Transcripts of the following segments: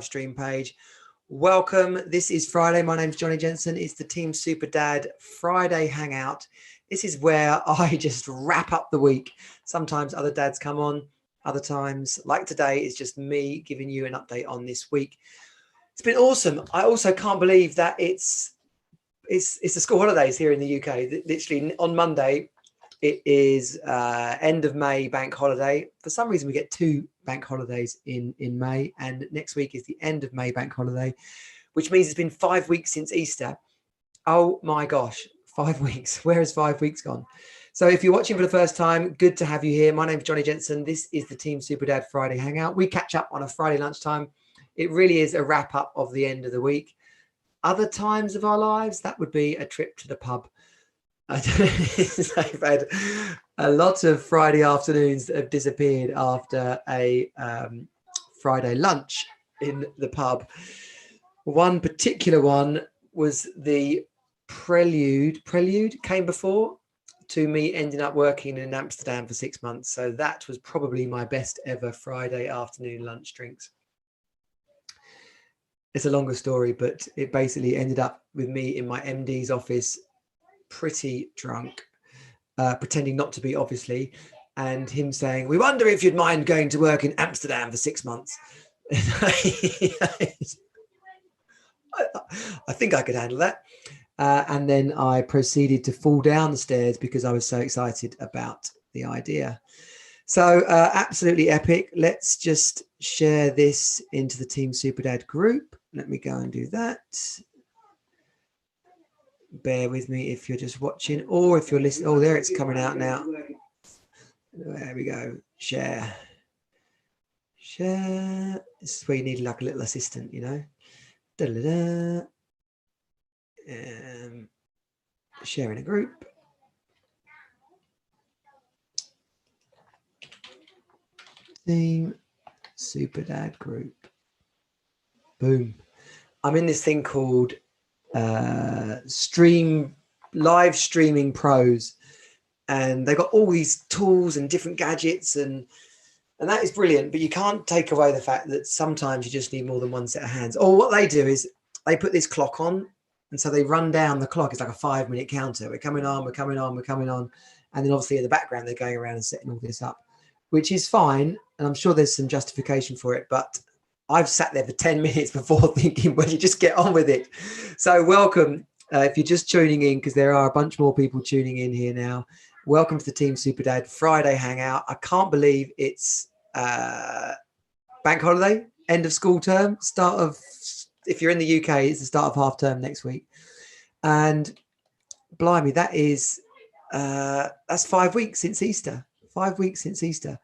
stream page. Welcome. This is Friday. My name's Johnny Jensen. It's the Team Super Dad Friday Hangout. This is where I just wrap up the week. Sometimes other dads come on. Other times, like today, it's just me giving you an update on this week. It's been awesome. I also can't believe that it's the school holidays here in the UK. Literally on Monday, it is end of May bank holiday. For some reason, we get 2 bank holidays in May, and next week is the end of May bank holiday, which means it's been 5 weeks since Easter. Oh my gosh, 5 weeks. Where has 5 weeks gone? So if you're watching for the first time, good to have you here. My name's Johnny Jensen. This is the Team Super Dad Friday Hangout. We catch up on a Friday lunchtime. It really is a wrap up of the end of the week. Other times of our lives, that would be a trip to the pub. I've had a lot of Friday afternoons that have disappeared after a Friday lunch in the pub. One particular one was the prelude came before to me ending up working in Amsterdam for 6 months. So that was probably my best ever Friday afternoon lunch drinks. It's a longer story, but it basically ended up with me in my MD's office, pretty drunk, pretending not to be, obviously, and him saying, "We wonder if you'd mind going to work in Amsterdam for 6 months." I think I could handle that. And then I proceeded to fall down the stairs because I was so excited about the idea. So absolutely epic. Let's just share this into the Team Super Dad group. Let me go and do that. Bear with me if you're just watching or if you're listening. Oh, there it's coming out now. There we go. Share. This is where you need like a little assistant, you know. Da-da-da. Sharing a group. Team Super Dad group. Boom. I'm in this thing called live streaming pros, and they've got all these tools and different gadgets, and that is brilliant, but you can't take away the fact that sometimes you just need more than one set of hands. Or what they do is they put this clock on, and so they run down the clock. It's like a 5-minute counter. We're coming on. And then obviously in the background, they're going around and setting all this up, which is fine. And I'm sure there's some justification for it, but I've sat there for 10 minutes before thinking, well, you just get on with it. So welcome. If you're just tuning in, because there are a bunch more people tuning in here now, welcome to the Team Super Dad Friday Hangout. I can't believe it's bank holiday, end of school term, start of, if you're in the UK, it's the start of half term next week. And blimey, that is, that's 5 weeks since Easter. 5 weeks since Easter.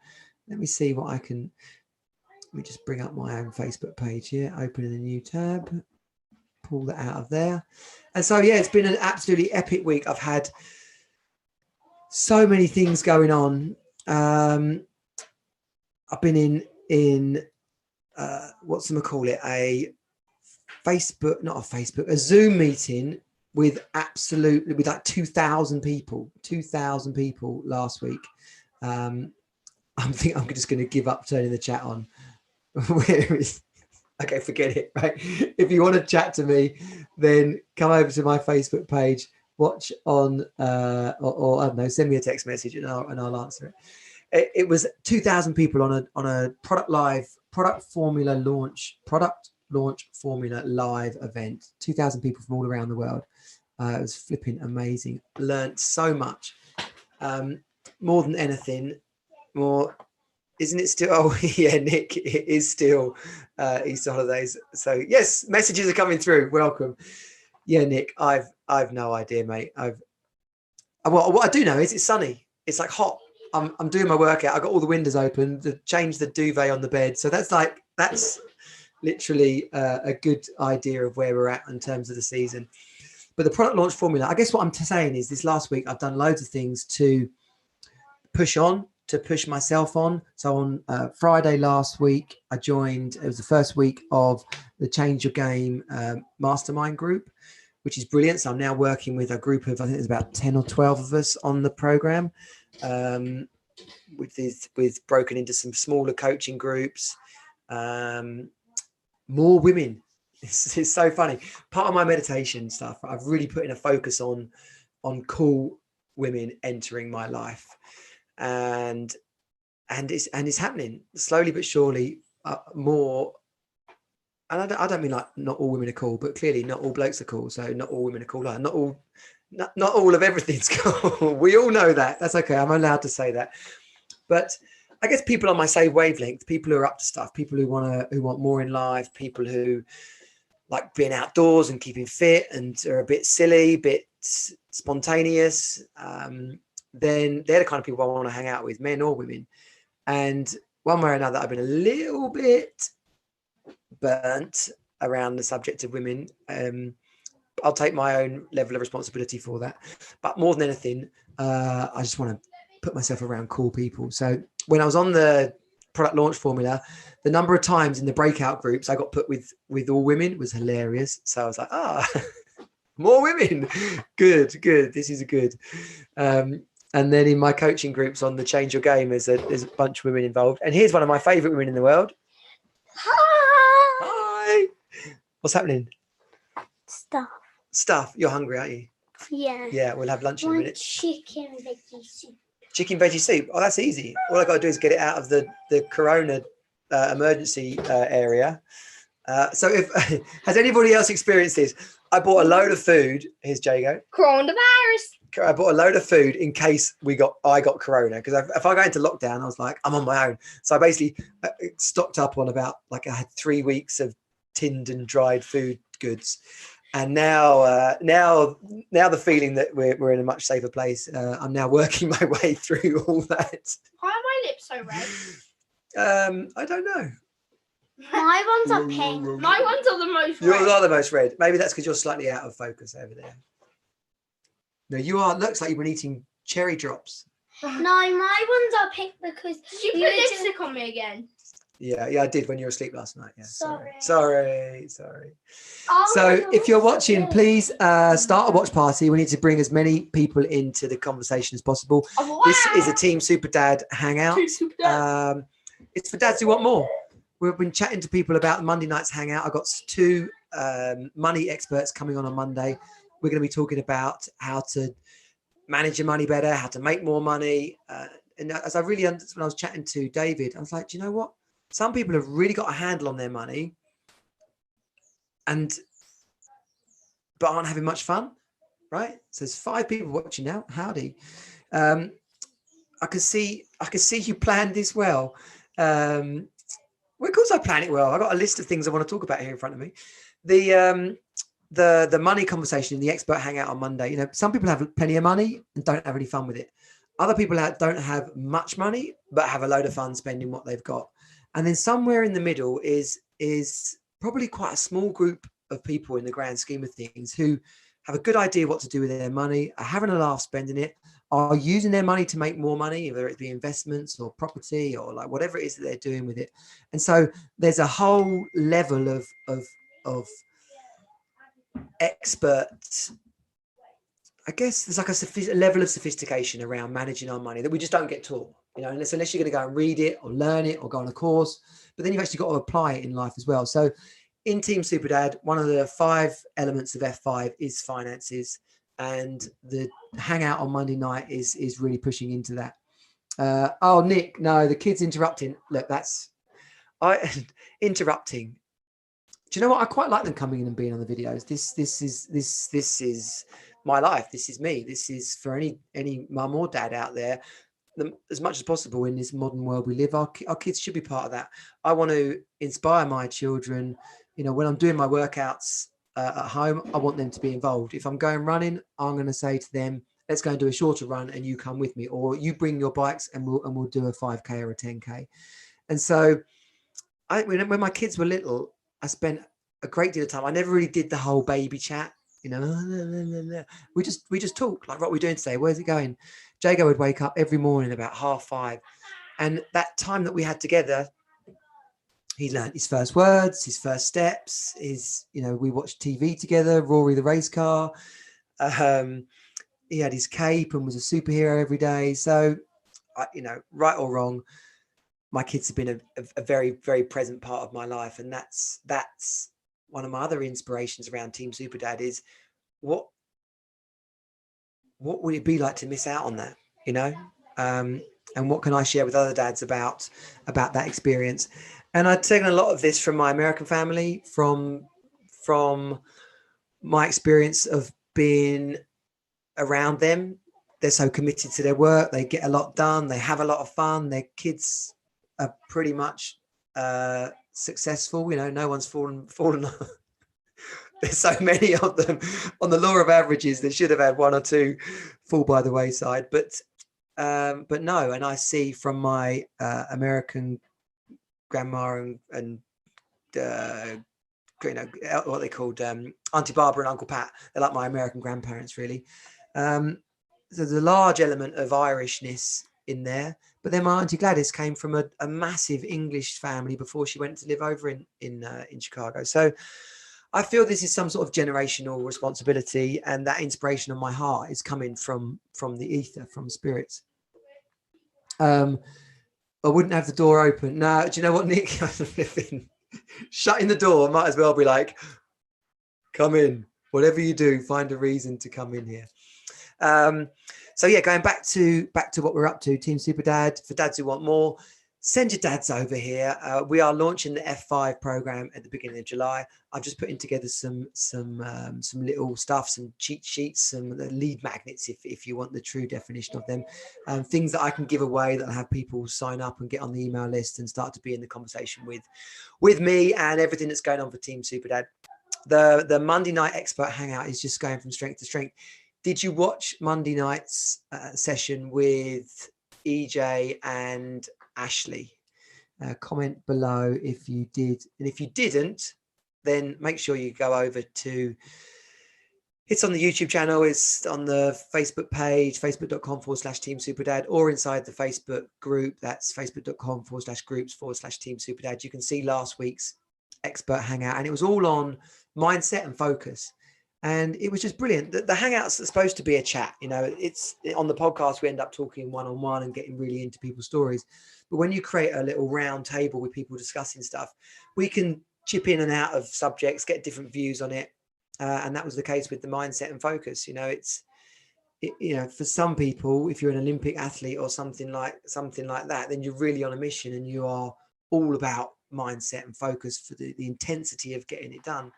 Let me see what I can, let me just bring up my own Facebook page here, open in a new tab, pull that out of there. And so, yeah, it's been an absolutely epic week. I've had so many things going on. I've been in a Zoom meeting with like 2,000 people last week. I think I'm just going to give up turning the chat on. Okay, forget it, right? If you want to chat to me, then come over to my Facebook page, watch on, or I don't know, send me a text message and I'll answer it. It was 2,000 people on a product launch formula live event. 2,000 people from all around the world. It was flipping amazing. Learned so much. More than anything, isn't it still? Oh yeah, Nick, it is still Easter holidays. So yes, messages are coming through. Welcome. Yeah, Nick, I've no idea, mate. What I do know is it's sunny. It's like hot. I'm doing my workout. I've got all the windows open to change the duvet on the bed. So that's literally a good idea of where we're at in terms of the season. But the product launch formula, I guess what I'm saying is this last week, I've done loads of things to push myself on. So on Friday last week, I joined, it was the first week of the Change Your Game mastermind group, which is brilliant. So I'm now working with a group of, I think there's about 10 or 12 of us on the program, with broken into some smaller coaching groups. more women. It's so funny. Part of my meditation stuff, I've really put in a focus on cool women entering my life, and it's happening slowly but surely. More, and I don't mean like not all women are cool, but clearly not all blokes are cool. So not all women are cool. Like not all of everything's cool. We all know that. That's okay. I'm allowed to say that. But I guess people on my same wavelength, people who are up to stuff, people who want more in life, people who like being outdoors and keeping fit and are a bit silly, bit spontaneous, then they're the kind of people I want to hang out with, men or women. And one way or another, I've been a little bit burnt around the subject of women. I'll take my own level of responsibility for that. But more than anything, I just want to put myself around cool people. So when I was on the product launch formula, the number of times in the breakout groups I got put with all women was hilarious. So I was like, more women. Good. This is good. And then in my coaching groups on the Change Your Game, there's a bunch of women involved. And here's one of my favorite women in the world. Hi. What's happening? Stuff. You're hungry, aren't you? Yeah. Yeah, we'll have lunch in a minute. Chicken veggie soup. Chicken veggie soup. Oh, that's easy. All I got to do is get it out of the corona emergency area. So if has anybody else experienced this? I bought a load of food. Here's Jago. Coronavirus. I bought a load of food in case I got corona, because if I go into lockdown, I was like, I'm on my own. So I basically stocked up on about, like, I had 3 weeks of tinned and dried food goods. And now the feeling that we're in a much safer place. I'm now working my way through all that. Why are my lips so red? I don't know. My ones are pink. My ones are the most red. Yours are the most red. Maybe that's because you're slightly out of focus over there. No, you are. Looks like you've been eating cherry drops. No, my ones are pink because Did you put lipstick on me again? Yeah, I did when you were asleep last night. Yeah, sorry. Oh, So if you're watching, please start a watch party. We need to bring as many people into the conversation as possible. Oh, wow. This is a Team Super Dad Hangout. Team Super Dad. It's for dads who want more. We've been chatting to people about Monday night's hangout. I've got 2 money experts coming on Monday. We're going to be talking about how to manage your money better, how to make more money. And as I really understood when I was chatting to David, I was like, do you know what? Some people have really got a handle on their money but aren't having much fun, right? So there's 5 people watching now. Howdy. I can see you planned this well. Well, of course I plan it well. I've got a list of things I want to talk about here in front of me. The money conversation in the expert hangout on Monday. You know, some people have plenty of money and don't have any fun with it. Other people don't have much money but have a load of fun spending what they've got. And then somewhere in the middle is probably quite a small group of people in the grand scheme of things who have a good idea what to do with their money, are having a laugh spending it, are using their money to make more money, whether it be investments or property or like whatever it is that they're doing with it. And so there's a whole level of experts. I guess there's like a level of sophistication around managing our money that we just don't get taught, you know, unless you're going to go and read it or learn it or go on a course, but then you've actually got to apply it in life as well. So in Team Super Dad, one of the 5 elements of F5 is finances, and the hangout on Monday night is really pushing into that. Oh, Nick, no, the kid's interrupting. Look, interrupting. Do you know what? I quite like them coming in and being on the videos. This is my life. This is me. This is for any mum or dad out there. As much as possible in this modern world we live, our kids should be part of that. I want to inspire my children. You know, when I'm doing my workouts at home, I want them to be involved. If I'm going running, I'm going to say to them, let's go and do a shorter run and you come with me, or you bring your bikes and we'll do a 5K or a 10K. And so when my kids were little, I spent a great deal of time. I never really did the whole baby chat, you know, we just talk like, what are we doing today? Where's it going? Jago would wake up every morning about 5:30. And that time that we had together, he learned his first words, his first steps, we watched TV together, Rory the race car. He had his cape and was a superhero every day. So, right or wrong, my kids have been a very, very present part of my life. And that's one of my other inspirations around Team Super Dad is what would it be like to miss out on that, you know? And what can I share with other dads about that experience? And I'd taken a lot of this from my American family, from my experience of being around them. They're so committed to their work. They get a lot done. They have a lot of fun. Their kids are pretty much successful. You know, no one's fallen. There's so many of them on the law of averages that should have had one or two fall by the wayside. But no, and I see from my American grandma and you know, what they called Auntie Barbara and Uncle Pat. They're like my American grandparents, really. So there's a large element of Irishness in there. But then my Auntie Gladys came from a massive English family before she went to live over in Chicago. So I feel this is some sort of generational responsibility, and that inspiration on my heart is coming from the ether, from spirits. I wouldn't have the door open. No, do you know what, Nick? Shutting the door might as well be like, come in. Whatever you do, find a reason to come in here. So yeah, going back to what we're up to, Team Super Dad. For dads who want more, send your dads over here. We are launching the F5 program at the beginning of July. I'm just putting together some little stuff, some cheat sheets, some lead magnets, if you want the true definition of them, things that I can give away that'll have people sign up and get on the email list and start to be in the conversation with me and everything that's going on for Team Super Dad. The Monday night expert hangout is just going from strength to strength. Did you watch Monday night's session with EJ and Ashley? Comment below if you did, and if you didn't, then make sure you go over to, it's on the YouTube channel, it's on the Facebook page, facebook.com/Team Super Dad, or inside the Facebook group, that's facebook.com/groups/Team Super Dad. You can see last week's expert hangout, and it was all on mindset and focus. And it was just brilliant. The hangouts are supposed to be a chat. You know, it's on the podcast, we end up talking one-on-one and getting really into people's stories. But when you create a little round table with people discussing stuff, we can chip in and out of subjects, get different views on it. And that was the case with the mindset and focus. You know, you know, for some people, if you're an Olympic athlete or something like that, then you're really on a mission and you are all about mindset and focus for the intensity of getting it done.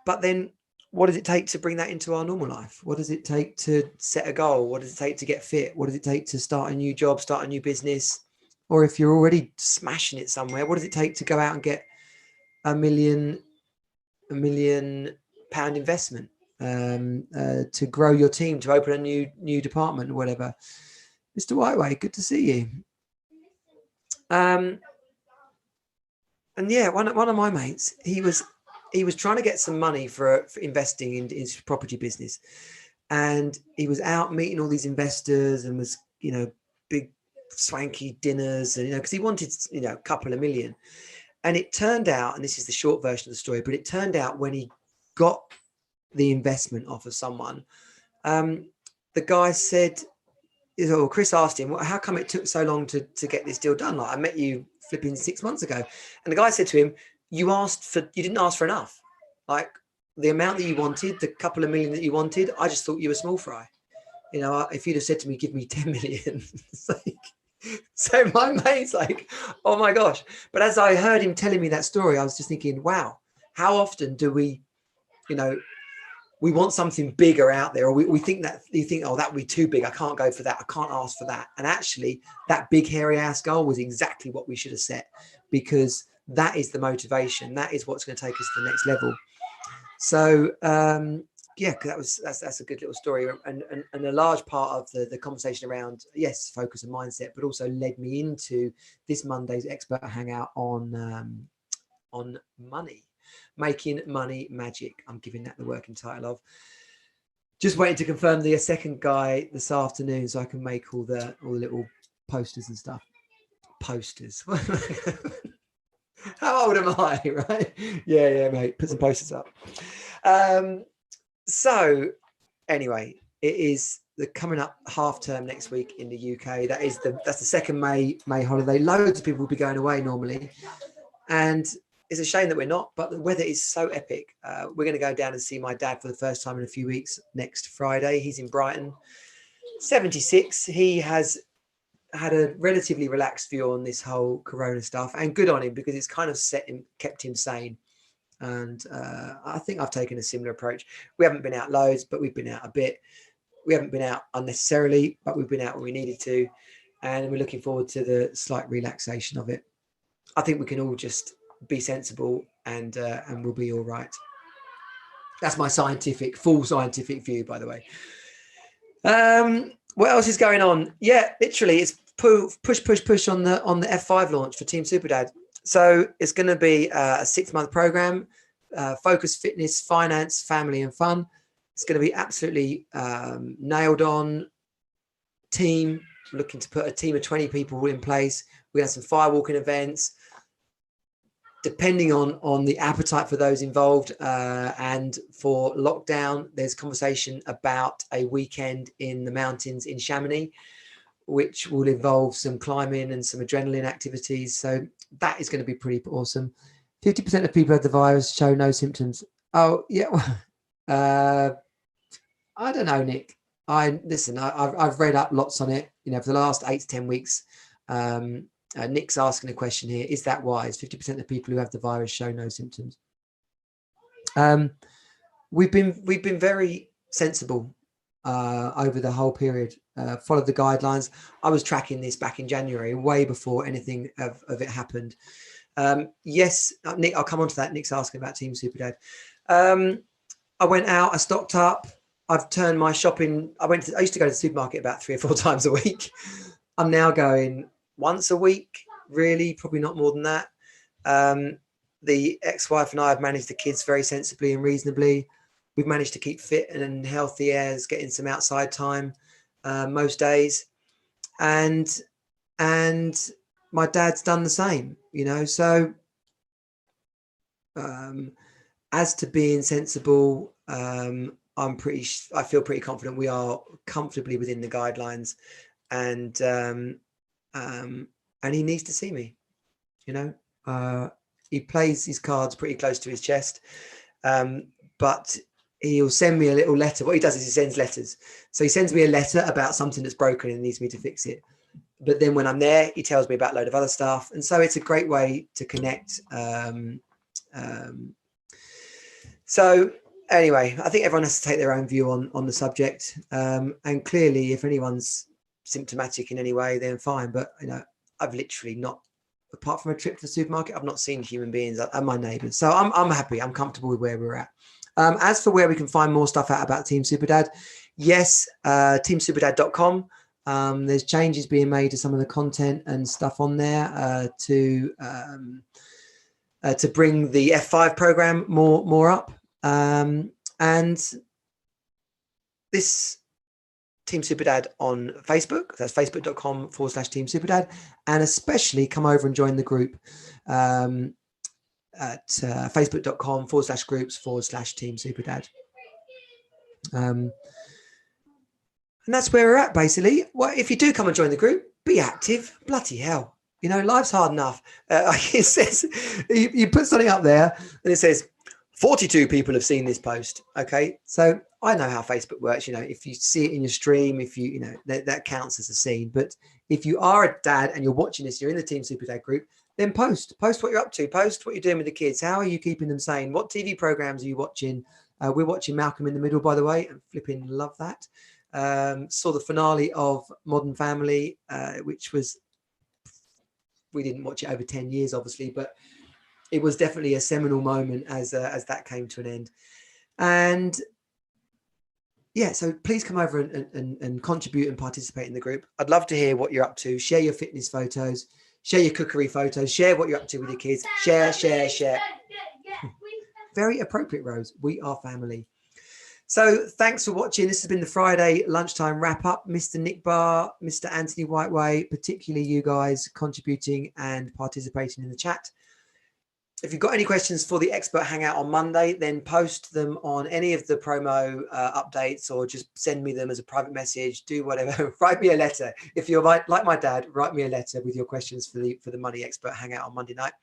But then what does it take to bring that into our normal life? What does it take to set a goal? What does it take to get fit? What does it take to start a new job, start a new business? Or if you're already smashing it somewhere, what does it take to go out and get a £1 million investment, to grow your team, to open a new department or whatever? Mr. Whiteway, good to see you. And yeah, one of my mates, he was trying to get some money for investing in his property business, and he was out meeting all these investors and was, you know, big swanky dinners, and, you know, because he wanted, you know, a couple of million. And it turned out, and this is the short version of the story, but it turned out when he got the investment off of someone, the guy said, or Chris asked him, well, how come it took so long to get this deal done? Like, I met you flipping 6 months ago. And the guy said to him, you didn't ask for enough. Like, the amount that you wanted, the couple of million that you wanted, I just thought you were small fry. You know, if you'd have said to me, give me 10 million, it's like, so my mate's like, oh my gosh. But as I heard him telling me that story, I was just thinking, wow, how often do we, you know, we want something bigger out there, or we think that, you think, oh, that would be too big, I can't go for that, I can't ask for that. And actually that big hairy ass goal was exactly what we should have set, because that is the motivation, that is what's going to take us to the next level. So yeah, that's a good little story, and a large part of the conversation around, yes, focus and mindset, but also led me into this Monday's expert hangout on money. Making money magic. I'm giving that the working title of. Just waiting to confirm the second guy this afternoon, so I can make all the little posters and stuff. Posters. How old am I? Right? Yeah, mate. Put some posters up. So anyway, it is the coming up half term next week in the UK. That's the second May holiday. Loads of people will be going away normally, and it's a shame that we're not. But the weather is so epic. We're going to go down and see my dad for the first time in a few weeks next Friday. He's in Brighton, 76. He has had a relatively relaxed view on this whole Corona stuff, and good on him, because it's kind of kept him sane. And I think I've taken a similar approach. We haven't been out loads, but we've been out a bit. We haven't been out unnecessarily, but we've been out when we needed to, and we're looking forward to the slight relaxation of it. I think we can all just be sensible, and we'll be all right. That's my full scientific view, by the way. What else is going on? Yeah, literally, it's push on the F5 launch for Team Super Dad. So it's going to be a 6-month program, focus fitness, finance, family, and fun. It's going to be absolutely nailed on team. We're looking to put a team of 20 people in place. We have some firewalking events, depending on the appetite for those involved. And for lockdown, there's conversation about a weekend in the mountains in Chamonix, which will involve some climbing and some adrenaline activities. So that is going to be pretty awesome. 50% of people who have the virus show no symptoms. Oh, yeah. I don't know, Nick. I've read up lots on it, for the last 8 to 10 weeks. Nick's asking a question here. Is that wise? 50% of people who have the virus show no symptoms. We've been very sensible over the whole period. Followed the guidelines. I was tracking this back in January, way before anything of it happened. Yes, Nick, I'll come on to that. Nick's asking about Team Super Dad. I went out, I stocked up. I've turned my shopping. I used to go to the supermarket about 3 or 4 times a week. I'm now going once a week, really, probably not more than that. The ex-wife and I have managed the kids very sensibly and reasonably. We've managed to keep fit and healthy as getting some outside time most days. And my dad's done the same, so as to being sensible, I feel pretty confident we are comfortably within the guidelines, and he needs to see me. He plays his cards pretty close to his chest, but he'll send me a little letter. What he does is he sends letters. So he sends me a letter about something that's broken and needs me to fix it. But then when I'm there, he tells me about a load of other stuff. And so it's a great way to connect. So anyway, I think everyone has to take their own view on the subject. And clearly, if anyone's symptomatic in any way, then fine. But, I've literally not, apart from a trip to the supermarket, I've not seen human beings and my neighbours. So I'm happy. I'm comfortable with where we're at. As for where we can find more stuff out about Team Super Dad, yes, teamsuperdad.com. There's changes being made to some of the content and stuff on there to bring the F5 program more up. And this Team Super Dad on Facebook, that's facebook.com/Team Super Dad, and especially come over and join the group at facebook.com/groups/Team Super Dad. And that's where we're at, basically. Well, if you do come and join the group, be active. Bloody hell. Life's hard enough. It says, you put something up there and it says, 42 people have seen this post. Okay. So I know how Facebook works. If you see it in your stream, if that counts as a scene. But if you are a dad and you're watching this, you're in the Team Super Dad group, then post what you're up to. Post what you're doing with the kids. How are you keeping them sane? What TV programs are you watching? We're watching Malcolm in the Middle, by the way, and flipping love that. Saw the finale of Modern Family, which was, we didn't watch it over 10 years, obviously, but it was definitely a seminal moment as that came to an end. And yeah, so please come over and contribute and participate in the group. I'd love to hear what you're up to. Share your fitness photos, share your cookery photos, share what you're up to with your kids. Share. Very appropriate, Rose. We are family. So thanks for watching. This has been the Friday lunchtime wrap up. Mr. Nick Barr, Mr. Anthony Whiteway, particularly you guys contributing and participating in the chat. if you've got any questions for the expert hangout on Monday, then post them on any of the promo updates, or just send me them as a private message. Do whatever. Write me a letter. If you're like my dad, write me a letter with your questions for the money expert hangout on Monday night.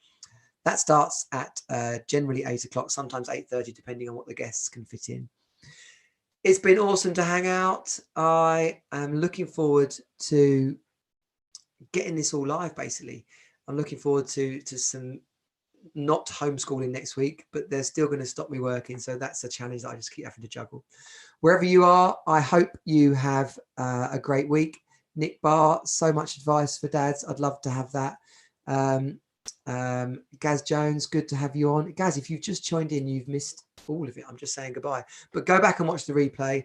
That starts at generally 8 o'clock, sometimes 8:30, depending on what the guests can fit in. It's been awesome to hang out. I am looking forward to getting this all live. Basically, I'm looking forward to some not homeschooling next week, but they're still going to stop me working. So that's a challenge that I just keep having to juggle. Wherever you are, I hope you have a great week. Nick Barr, so much advice for dads. I'd love to have that. Gaz Jones, good to have you on. Gaz, if you've just joined in, you've missed all of it. I'm just saying goodbye. But go back and watch the replay.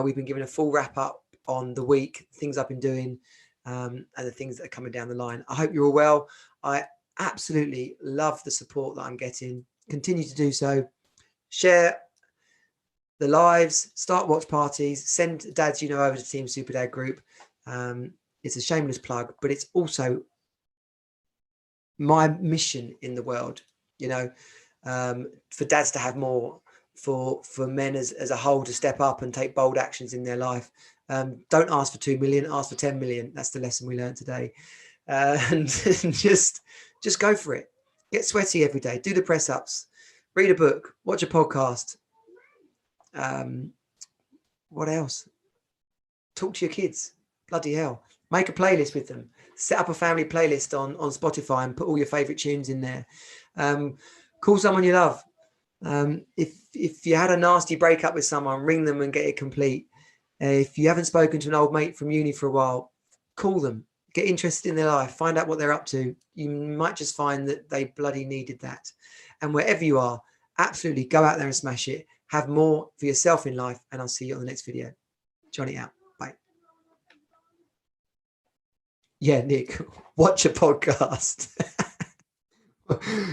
We've been given a full wrap up on the week, things I've been doing, and the things that are coming down the line. I hope you're all well. I absolutely love the support that I'm getting. Continue to do so. Share the lives, start watch parties, send dads over to Team Super Dad group. It's a shameless plug, but it's also my mission in the world, for dads to have more, for men as a whole to step up and take bold actions in their life. Don't ask for 2 million, ask for 10 million. That's the lesson we learned today. And just go for it. Get sweaty every day. Do the press ups. Read a book. Watch a podcast. What else? Talk to your kids. Bloody hell. Make a playlist with them. Set up a family playlist on Spotify and put all your favorite tunes in there. Call someone you love. If you had a nasty breakup with someone, ring them and get it complete. If you haven't spoken to an old mate from uni for a while, call them. Get interested in their life. Find out what they're up to. You might just find that they bloody needed that. And wherever you are, absolutely go out there and smash it. Have more for yourself in life. And I'll see you on the next video. Johnny out. Bye. Yeah, Nick, watch a podcast.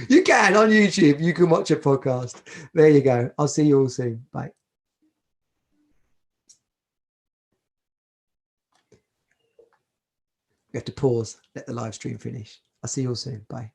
You can on YouTube. You can watch a podcast. There you go. I'll see you all soon. Bye. We have to pause. Let the live stream finish. I'll see you all soon. Bye.